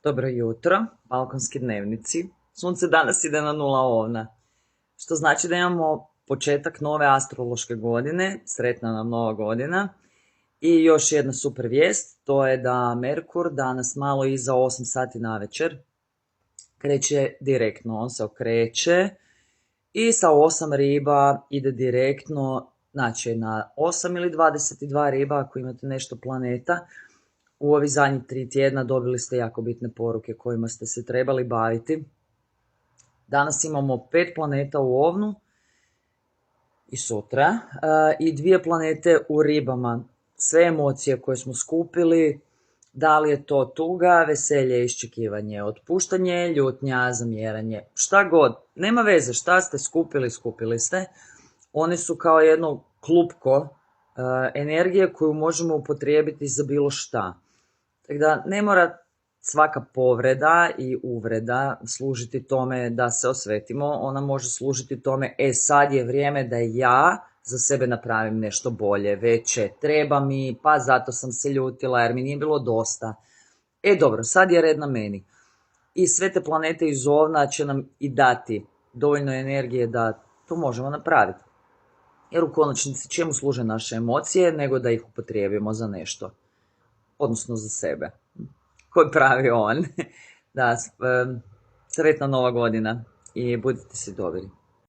Dobro jutro, balkonski dnevnici. Sunce danas ide na 0 ovna, što znači da imamo početak nove astrološke godine, sretna nam nova godina. I još jedna super vijest, to je da Merkur danas malo iza 8 sati navečer kreće direktno, on se okreće i sa 8 riba ide direktno, znači na 8 ili 22 riba ako imate nešto planeta. U ovih zadnjih 3 tjedna dobili ste jako bitne poruke kojima ste se trebali baviti. Danas imamo 5 planeta u ovnu i sutra i 2 planete u ribama. Sve emocije koje smo skupili, da li je to tuga, veselje, iščekivanje, otpuštanje, ljutnja, zamjeranje, šta god, nema veze šta ste skupili, skupili ste. One su kao jedno klupko energije koju možemo upotrijebiti za bilo šta. Tako da ne mora svaka povreda i uvreda služiti tome da se osvetimo, ona može služiti tome, sad je vrijeme da ja za sebe napravim nešto bolje, veće, treba mi, pa zato sam se ljutila jer mi nije bilo dosta. Dobro, sad je red na meni. I sve te planete iz ovna će nam i dati dovoljno energije da to možemo napraviti. Jer u konačnici čemu služe naše emocije nego da ih upotrijebimo za nešto. Odnosno za sebe. Koji pravi on. Da, sretna nova godina i budite si dobri.